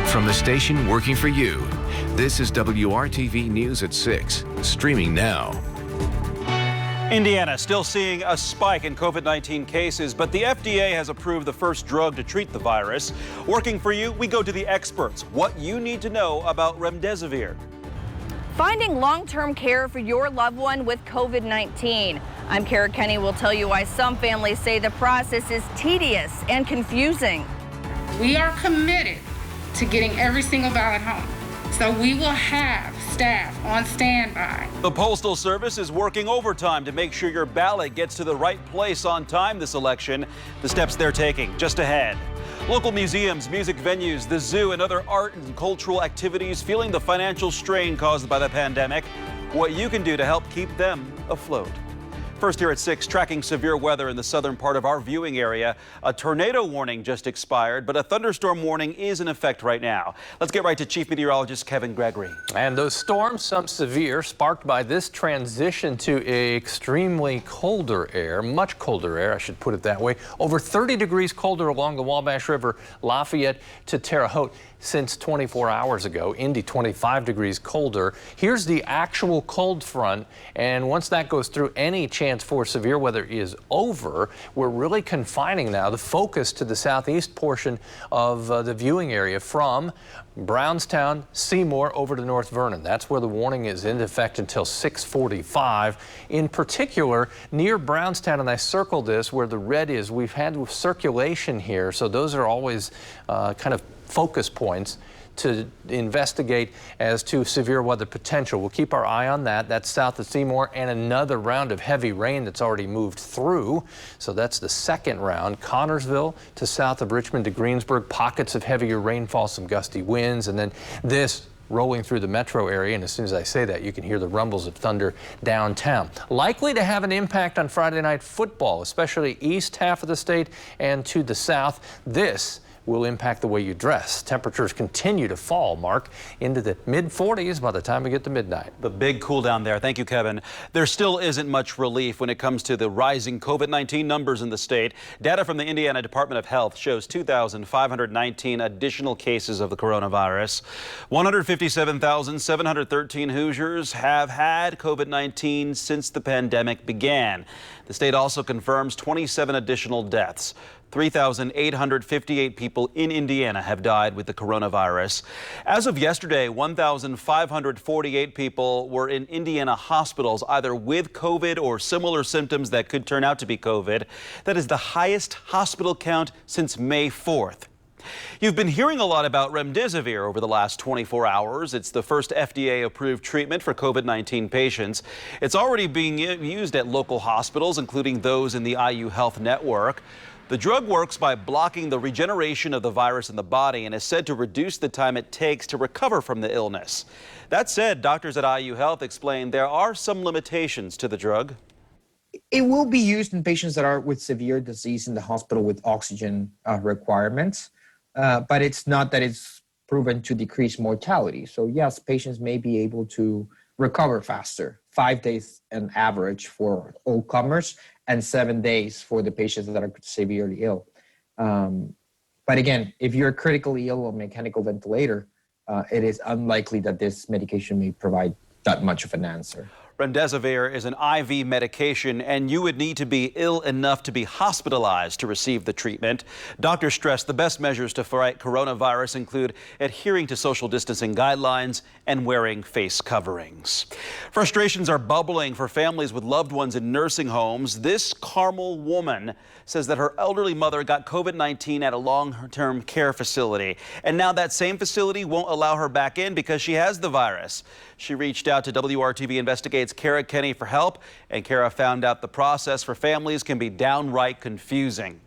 From the station working for you, this is WRTV News at 6, streaming now. Indiana still seeing a spike in COVID-19 cases, but the FDA has approved the first drug to treat the virus. Working for you, we go to the experts. What you need to know about Remdesivir. Finding long-term care for your loved one with COVID-19. I'm Kara Kenny. Will tell you why some families say the process is tedious and confusing. We are committed to getting every single ballot home, so we will have staff on standby. The Postal Service is working overtime to make sure your ballot gets to the right place on time this election. The steps they're taking just ahead. Local museums, music venues, the zoo, and other art and cultural activities feeling the financial strain caused by the pandemic. What you can do to help keep them afloat. First here at 6, tracking severe weather in the southern part of our viewing area. A tornado warning just expired, but a thunderstorm warning is in effect right now. Let's get right to Chief Meteorologist Kevin Gregory. And those storms, some severe, sparked by this transition to extremely colder air, much colder air, I should put it that way. Over 30 degrees colder along the Wabash River, Lafayette to Terre Haute since 24 hours ago. Indy 25 degrees colder. Here's the actual cold front, and once that goes through, any chance for severe weather is over. We're really confining now the focus to the southeast portion of the viewing area from Brownstown, Seymour over to North Vernon. That's where the warning is in effect until 6:45. In particular, near Brownstown, and I circled this where the red is, we've had circulation here, so those are always kind of focus points to investigate as to severe weather potential. We'll keep our eye on that. That's south of Seymour, and another round of heavy rain that's already moved through. So that's the second round. Connorsville to south of Richmond to Greensburg, pockets of heavier rainfall, some gusty winds, and then this rolling through the metro area, and as soon as I say that, you can hear the rumbles of thunder downtown. Likely to have an impact on Friday night football, especially east half of the state and to the south. This will impact the way you dress. Temperatures continue to fall, Mark, into the mid-40s by the time we get to midnight. The big cool down there. Thank you, Kevin. There still isn't much relief when it comes to the rising COVID-19 numbers in the state. Data from the Indiana Department of Health shows 2,519 additional cases of the coronavirus. 157,713 Hoosiers have had COVID-19 since the pandemic began. The state also confirms 27 additional deaths. 3,858 people in Indiana have died with the coronavirus. As of yesterday, 1,548 people were in Indiana hospitals, either with COVID or similar symptoms that could turn out to be COVID. That is the highest hospital count since May 4th. You've been hearing a lot about Remdesivir over the last 24 hours. It's the first FDA-approved treatment for COVID-19 patients. It's already being used at local hospitals, including those in the IU Health Network. The drug works by blocking the regeneration of the virus in the body and is said to reduce the time it takes to recover from the illness. That said, doctors at IU Health explain there are some limitations to the drug. It will be used in patients that are with severe disease in the hospital with oxygen requirements, but it's not that it's proven to decrease mortality. So yes, patients may be able to recover faster, 5 days on average for all comers, and 7 days for the patients that are severely ill. But again, if you're critically ill on mechanical ventilator, it is unlikely that this medication may provide that much of an answer. Remdesivir is an IV medication, and you would need to be ill enough to be hospitalized to receive the treatment. Doctors stress the best measures to fight coronavirus include adhering to social distancing guidelines and wearing face coverings. Frustrations are bubbling for families with loved ones in nursing homes. This Carmel woman says that her elderly mother got COVID-19 at a long-term care facility, and now that same facility won't allow her back in because she has the virus. She reached out to WRTV Investigates Kara Kenny for help, and Kara found out the process for families can be downright confusing.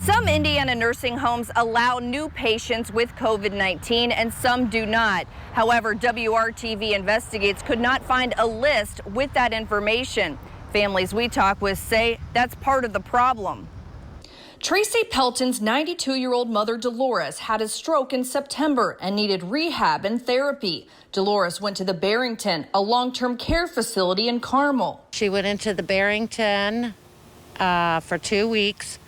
Some Indiana nursing homes allow new patients with COVID-19 and some do not. However, WRTV Investigates could not find a list with that information. Families we talk with say that's part of the problem. Tracy Pelton's 92-year-old mother, Dolores, had a stroke in September and needed rehab and therapy. Dolores went to the Barrington, a long-term care facility in Carmel. She went into the Barrington for 2 weeks.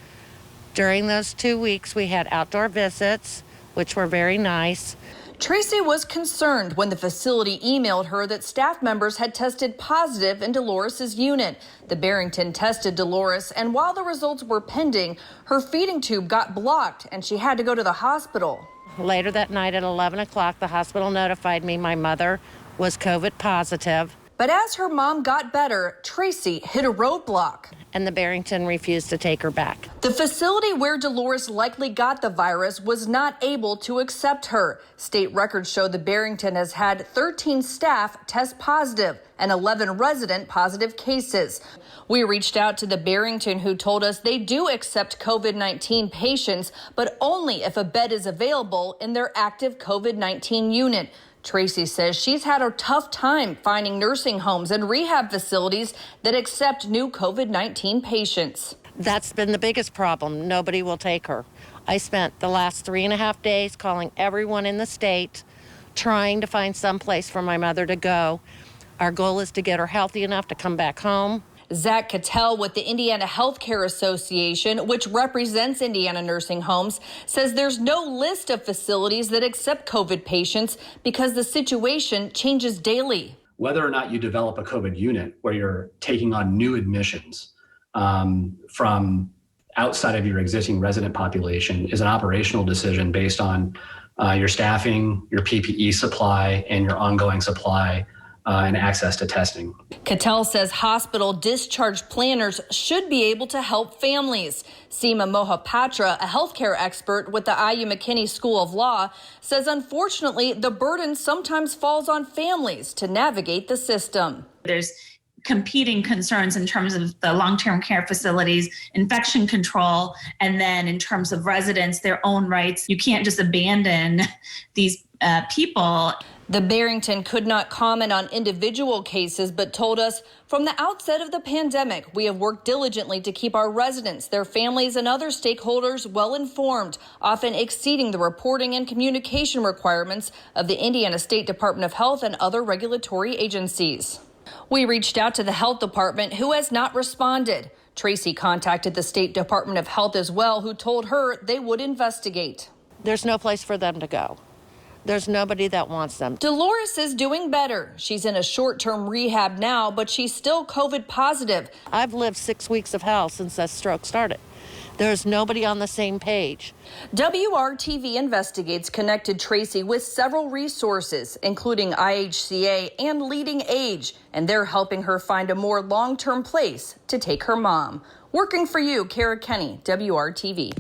During those 2 weeks, we had outdoor visits. which were very nice. Tracy was concerned when the facility emailed her that staff members had tested positive in Dolores's unit. The Barrington tested Dolores, and while the results were pending, her feeding tube got blocked and she had to go to the hospital. Later that night at 11 o'clock, the hospital notified me my mother was COVID positive. But as her mom got better, Tracy hit a roadblock. And the Barrington refused to take her back. The facility where Dolores likely got the virus was not able to accept her. State records show the Barrington has had 13 staff test positive and 11 resident positive cases. We reached out to the Barrington, who told us they do accept COVID-19 patients, but only if a bed is available in their active COVID-19 unit. Tracy says she's had a tough time finding nursing homes and rehab facilities that accept new COVID-19 patients. That's been the biggest problem. Nobody will take her. I spent the last 3.5 days calling everyone in the state, trying to find some place for my mother to go. Our goal is to get her healthy enough to come back home. Zach Cattell with the Indiana Healthcare Association, which represents Indiana nursing homes, says there's no list of facilities that accept COVID patients because the situation changes daily. Whether or not you develop a COVID unit where you're taking on new admissions from outside of your existing resident population is an operational decision based on your staffing, your PPE supply, and your ongoing supply and access to testing. Cattell says hospital discharge planners should be able to help families. Seema Mohapatra, a healthcare expert with the IU McKinney School of Law, says unfortunately the burden sometimes falls on families to navigate the system. There's competing concerns in terms of the long-term care facilities, infection control, and then in terms of residents, their own rights. You can't just abandon these people. The Barrington could not comment on individual cases, but told us from the outset of the pandemic, we have worked diligently to keep our residents, their families, and other stakeholders well informed, often exceeding the reporting and communication requirements of the Indiana State Department of Health and other regulatory agencies. We reached out to the health department, who has not responded. Tracy contacted the State Department of Health as well, who told her they would investigate. There's no place for them to go. There's nobody that wants them. Dolores is doing better. She's in a short-term rehab now, but she's still COVID positive. I've lived 6 weeks of hell since that stroke started. There's nobody on the same page. WRTV Investigates connected Tracy with several resources, including IHCA and Leading Age, and they're helping her find a more long-term place to take her mom. Working for you, Kara Kenny, WRTV.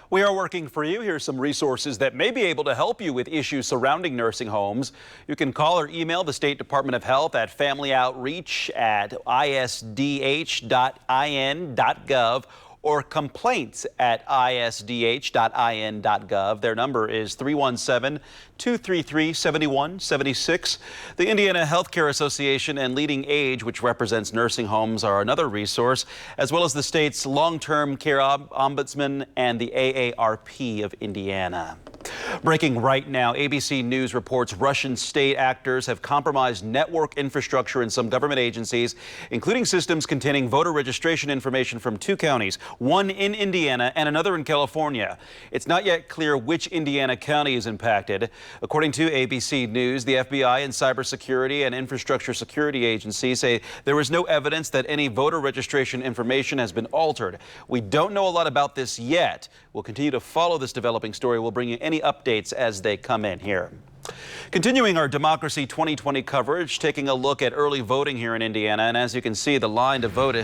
We are working for you. Here's some resources that may be able to help you with issues surrounding nursing homes. You can call or email the State Department of Health at familyoutreach@isdh.in.gov or complaints@isdh.in.gov. Their number is 317-233-7176. The Indiana Healthcare Association and Leading Age, which represents nursing homes, are another resource, as well as the state's long-term care ombudsman and the AARP of Indiana. Breaking right now, ABC News reports Russian state actors have compromised network infrastructure in some government agencies, including systems containing voter registration information from 2 counties, one in Indiana and another in California. It's not yet clear which Indiana county is impacted. According to ABC News, the FBI and cybersecurity and infrastructure security agencies say there is no evidence that any voter registration information has been altered. We don't know a lot about this yet. We'll continue to follow this developing story. We'll bring you any updates as they come in here. Continuing our Democracy 2020 coverage, taking a look at early voting here in Indiana. And as you can see, the line to vote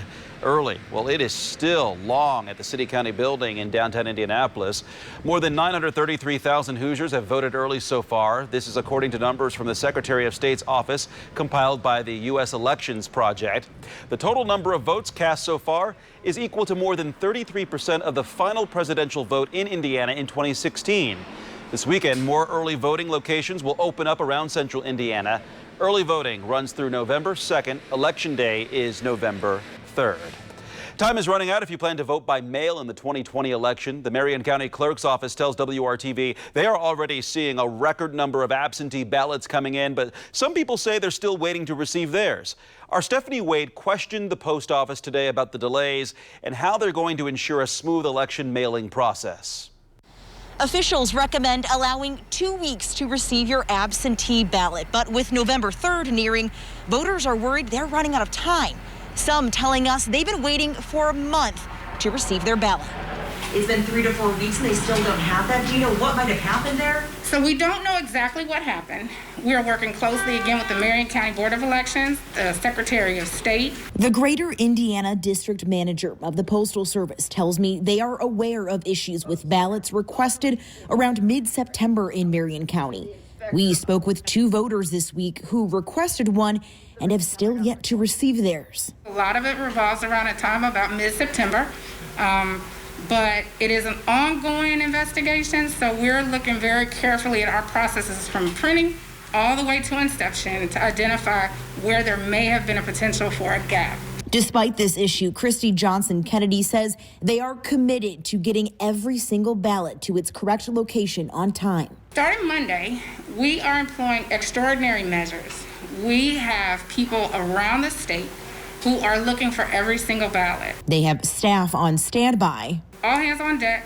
early, well, it is still long at the City County building in downtown Indianapolis. More than 933,000 Hoosiers have voted early so far. This is according to numbers from the Secretary of State's office compiled by the U.S. Elections Project. The total number of votes cast so far is equal to more than 33% of the final presidential vote in Indiana in 2016. This weekend, more early voting locations will open up around central Indiana. Early voting runs through November 2nd. Election Day is November 3rd. Time is running out if you plan to vote by mail in the 2020 election. The Marion County Clerk's Office tells WRTV they are already seeing a record number of absentee ballots coming in, but some people say they're still waiting to receive theirs. Our Stephanie Wade questioned the post office today about the delays and how they're going to ensure a smooth election mailing process. Officials recommend allowing 2 weeks to receive your absentee ballot, but with November 3rd nearing, voters are worried they're running out of time. Some telling us they've been waiting for a month to receive their ballot. It's been 3 to 4 weeks and they still don't have that. Do you know what might have happened there? So we don't know exactly what happened. We are working closely again with the Marion County Board of Elections, the Secretary of State. The Greater Indiana District Manager of the Postal Service tells me they are aware of issues with ballots requested around mid-September in Marion County. We spoke with 2 voters this week who requested one and have still yet to receive theirs. A lot of it revolves around a time about mid-September. But it is an ongoing investigation, so we're looking very carefully at our processes from printing all the way to inception to identify where there may have been a potential for a gap. Despite this issue, Christy Johnson Kennedy says they are committed to getting every single ballot to its correct location on time. Starting Monday, we are employing extraordinary measures. We have people around the state who are looking for every single ballot. They have staff on standby. All hands on deck,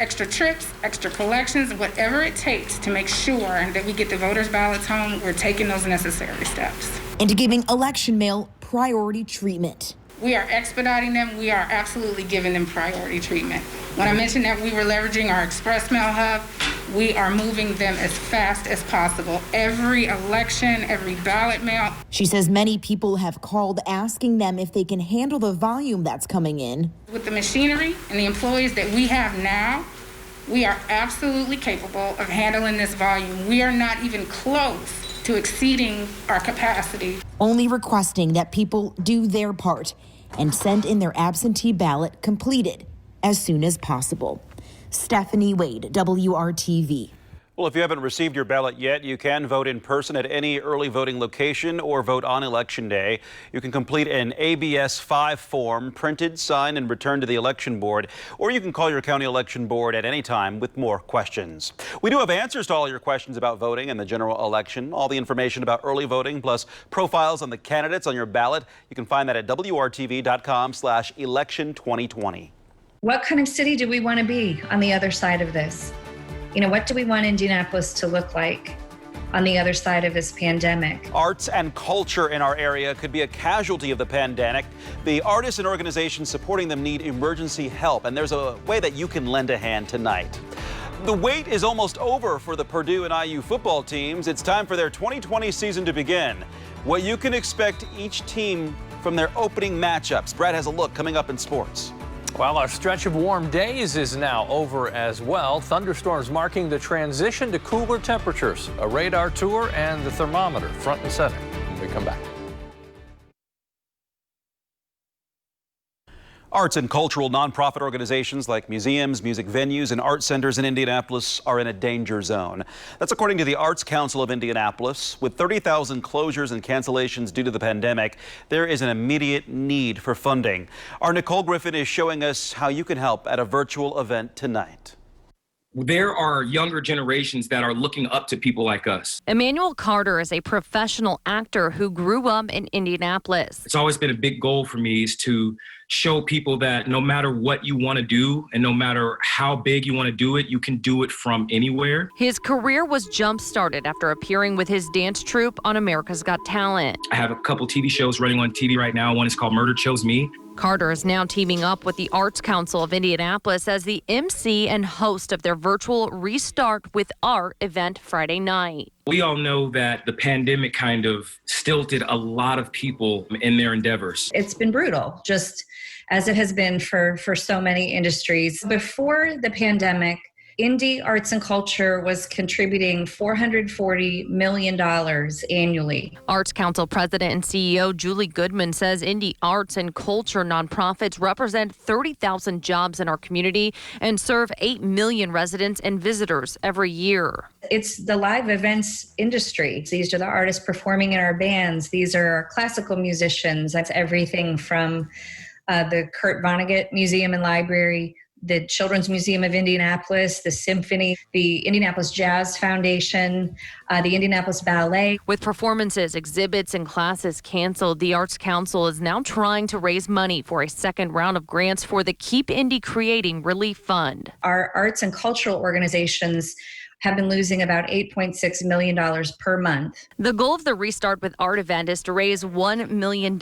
extra trips, extra collections, whatever it takes to make sure that we get the voters' ballots home, we're taking those necessary steps. And giving election mail priority treatment. We are expediting them. We are absolutely giving them priority treatment. When I mentioned that we were leveraging our express mail hub, we are moving them as fast as possible. Every election, every ballot mail. She says many people have called asking them if they can handle the volume that's coming in. With the machinery and the employees that we have now, we are absolutely capable of handling this volume. We are not even close to exceeding our capacity. Only requesting that people do their part and send in their absentee ballot completed as soon as possible. Stephanie Wade, WRTV. Well, if you haven't received your ballot yet, you can vote in person at any early voting location or vote on Election Day. You can complete an ABS 5 form, printed, signed, and returned to the election board, or you can call your county election board at any time with more questions. We do have answers to all your questions about voting and the general election. All the information about early voting, plus profiles on the candidates on your ballot. You can find that at WRTV.com/election2020. What kind of city do we want to be on the other side of this? You know, what do we want Indianapolis to look like on the other side of this pandemic? Arts and culture in our area could be a casualty of the pandemic. The artists and organizations supporting them need emergency help, and there's a way that you can lend a hand tonight. The wait is almost over for the Purdue and IU football teams. It's time for their 2020 season to begin. What you can expect each team from their opening matchups. Brad has a look coming up in sports. Well, our stretch of warm days is now over as well. Thunderstorms marking the transition to cooler temperatures. A radar tour and the thermometer front and center when we come back. Arts and cultural nonprofit organizations like museums, music venues, and art centers in Indianapolis are in a danger zone. That's according to the Arts Council of Indianapolis. With 30,000 closures and cancellations due to the pandemic, there is an immediate need for funding. Our Nicole Griffin is showing us how you can help at a virtual event tonight. There are younger generations that are looking up to people like us. Emmanuel Carter is a professional actor who grew up in Indianapolis. It's always been a big goal for me is to show people that no matter what you want to do and no matter how big you want to do it, you can do it from anywhere. His career was jump-started after appearing with his dance troupe on America's Got Talent. I have a couple TV shows running on TV right now. One is called Murder Chose Me. Carter is now teaming up with the Arts Council of Indianapolis as the MC and host of their virtual Restart with Art event Friday night. We all know that the pandemic kind of stilted a lot of people in their endeavors. It's been brutal, just as it has been for so many industries. Before the pandemic, Indie Arts and Culture was contributing $440 million annually. Arts Council President and CEO Julie Goodman says Indie Arts and Culture nonprofits represent 30,000 jobs in our community and serve 8 million residents and visitors every year. It's the live events industry. These are the artists performing in our bands. These are our classical musicians. That's everything from the Kurt Vonnegut Museum and Library the Children's Museum of Indianapolis, the Symphony, the Indianapolis Jazz Foundation, the Indianapolis Ballet. With performances, exhibits, and classes canceled, the Arts Council is now trying to raise money for a second round of grants for the Keep Indy Creating Relief Fund. Our arts and cultural organizations have been losing about $8.6 million per month. The goal of the Restart with Art event is to raise $1 million.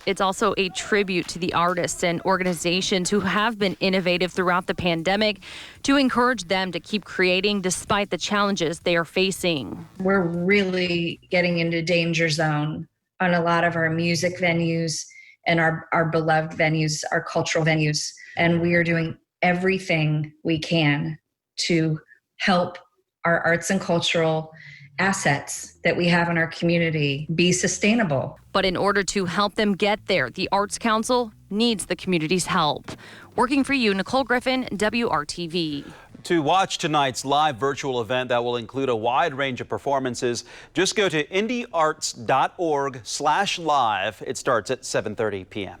It's also a tribute to the artists and organizations who have been innovative throughout the pandemic to encourage them to keep creating despite the challenges they are facing. We're really getting into danger zone on a lot of our music venues and our beloved venues, our cultural venues. And we are doing everything we can to help our arts and cultural assets that we have in our community be sustainable. But in order to help them get there, the Arts Council needs the community's help. Working for you, Nicole Griffin, WRTV. To watch tonight's live virtual event that will include a wide range of performances, just go to indyarts.org/live. It starts at 7:30 p.m.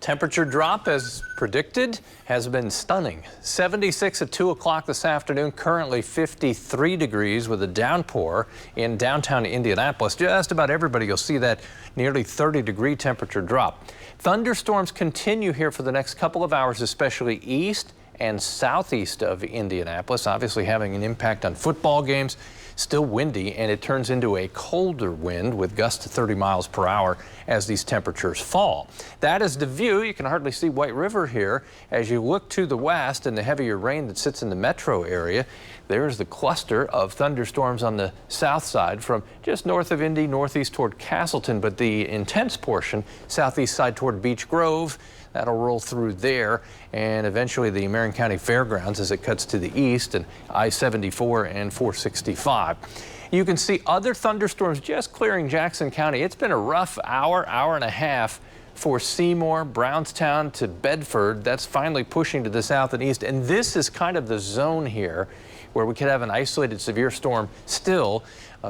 Temperature drop, as predicted, has been stunning. 76 at 2 o'clock this afternoon, currently 53 degrees with a downpour in downtown Indianapolis. Just about everybody, you'll see that nearly 30-degree temperature drop. Thunderstorms continue here for the next couple of hours, especially east and southeast of Indianapolis, obviously having an impact on football games. Still windy, and it turns into a colder wind with gusts to 30 miles per hour as these temperatures fall. That is the view. You can hardly see White River here. As you look to the west and the heavier rain that sits in the metro area, there's the cluster of thunderstorms on the south side from just north of Indy, northeast toward Castleton, but the intense portion southeast side toward Beech Grove. That'll roll through there and eventually the Marion County Fairgrounds as it cuts to the east and I-74 and 465. You can see other thunderstorms just clearing Jackson County. It's been a rough hour and a half for Seymour, Brownstown to Bedford. That's finally pushing to the south and east. And this is kind of the zone here where we could have an isolated severe storm still.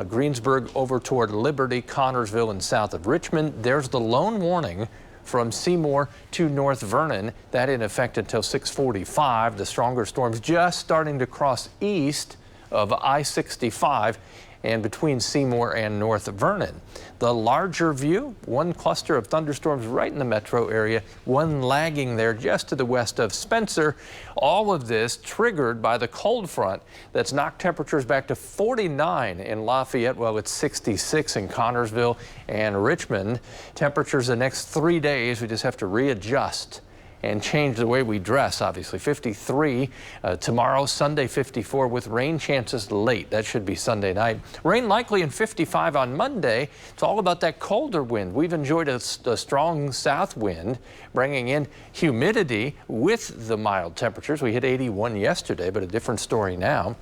Greensburg over toward Liberty, Connorsville, and south of Richmond. There's the lone warning from Seymour to North Vernon. That in effect until 6:45. The stronger storms just starting to cross east of I-65 and between Seymour and North Vernon. The larger view, one cluster of thunderstorms right in the metro area, one lagging there just to the west of Spencer. All of this triggered by the cold front that's knocked temperatures back to 49 in Lafayette, while it's 66 in Connorsville and Richmond. Temperatures the next 3 days, we just have to readjust and change the way we dress, obviously. 53 tomorrow, Sunday 54 with rain chances late. That should be Sunday night. Rain likely in 55 on Monday. It's all about that colder wind. We've enjoyed a strong south wind, bringing in humidity with the mild temperatures. We hit 81 yesterday, but a different story now.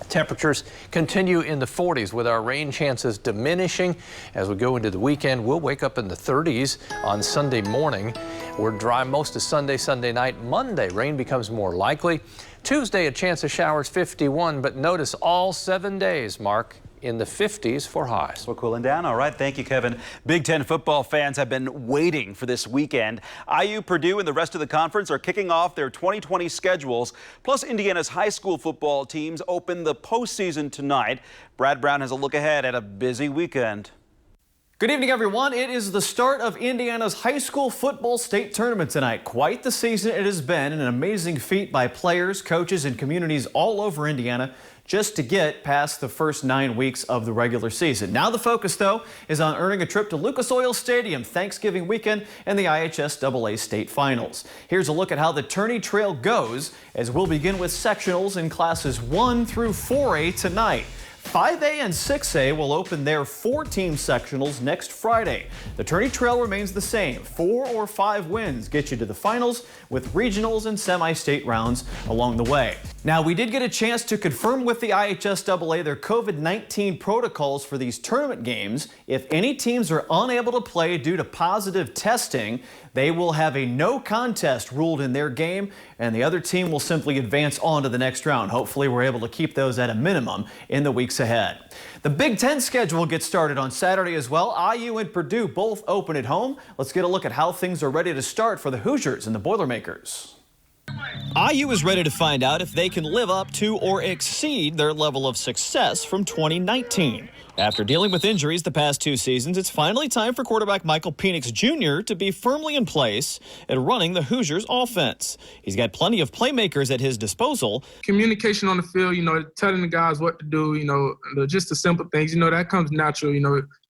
Temperatures continue in the 40s with our rain chances diminishing as we go into the weekend. We'll wake up in the 30s on Sunday morning. We're dry most of Sunday night. Monday, rain becomes more likely. Tuesday, a chance of showers, 51, but notice all 7 days, Mark, in the 50s for highs. We're cooling down. All right. Thank you, Kevin. Big Ten football fans have been waiting for this weekend. IU, Purdue, and the rest of the conference are kicking off their 2020 schedules. Plus, Indiana's high school football teams open the postseason tonight. Brad Brown has a look ahead at a busy weekend. Good evening, everyone. It is the start of Indiana's high school football state tournament tonight. Quite the season it has been, and an amazing feat by players, coaches, and communities all over Indiana just to get past the first 9 weeks of the regular season. Now the focus, though, is on earning a trip to Lucas Oil Stadium Thanksgiving weekend and the IHSAA state finals. Here's a look at how the tourney trail goes as we'll begin with sectionals in classes 1 through 4A tonight. 5A and 6A will open their 4-team sectionals next Friday. The tourney trail remains the same. 4 or 5 wins get you to the finals with regionals and semi-state rounds along the way. Now, we did get a chance to confirm with the IHSAA their COVID-19 protocols for these tournament games. If any teams are unable to play due to positive testing, they will have a no contest ruled in their game, and the other team will simply advance on to the next round. Hopefully, we're able to keep those at a minimum in the weeks ahead. The Big Ten schedule gets started on Saturday as well. IU and Purdue both open at home. Let's get a look at how things are ready to start for the Hoosiers and the Boilermakers. IU is ready to find out if they can live up to or exceed their level of success from 2019. After dealing with injuries the past 2 seasons, it's finally time for quarterback Michael Penix Jr. to be firmly in place and running the Hoosiers offense. He's got plenty of playmakers at his disposal. Communication on the field, telling the guys what to do, just the simple things, that comes natural,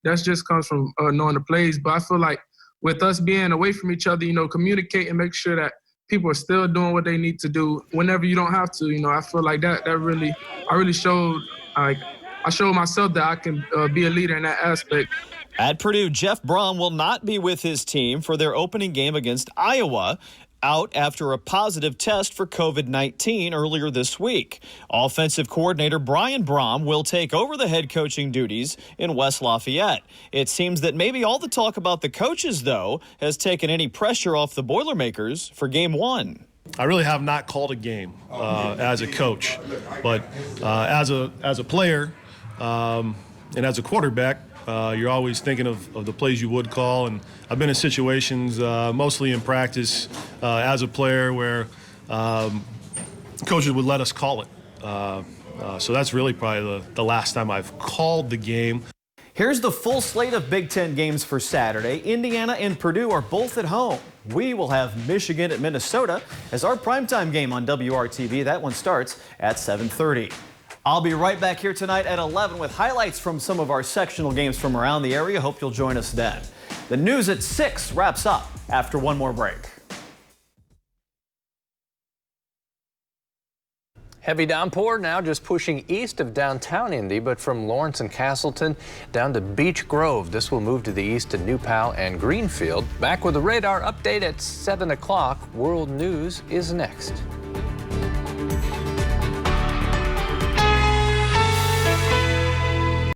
that just comes from knowing the plays. But I feel like with us being away from each other, communicate and make sure that people are still doing what they need to do whenever you don't have to. I feel like I really showed, I showed myself that I can be a leader in that aspect. At Purdue, Jeff Brom will not be with his team for their opening game against Iowa, out after a positive test for COVID-19 earlier this week. Offensive coordinator Brian Brom will take over the head coaching duties in West Lafayette. It seems that maybe all the talk about the coaches, though, has taken any pressure off the Boilermakers for Game 1. I really have not called a game as a coach, but as a player and as a quarterback, you're always thinking of the plays you would call, and I've been in situations, mostly in practice, as a player where coaches would let us call it. So that's really probably the last time I've called the game. Here's the full slate of Big Ten games for Saturday. Indiana and Purdue are both at home. We will have Michigan at Minnesota as our primetime game on WRTV. That one starts at 7:30. I'll be right back here tonight at 11 with highlights from some of our sectional games from around the area. Hope you'll join us then. The news at 6 wraps up after one more break. Heavy downpour now just pushing east of downtown Indy, but from Lawrence and Castleton down to Beech Grove. This will move to the east to New Pal and Greenfield. Back with a radar update at 7 o'clock. World News is next.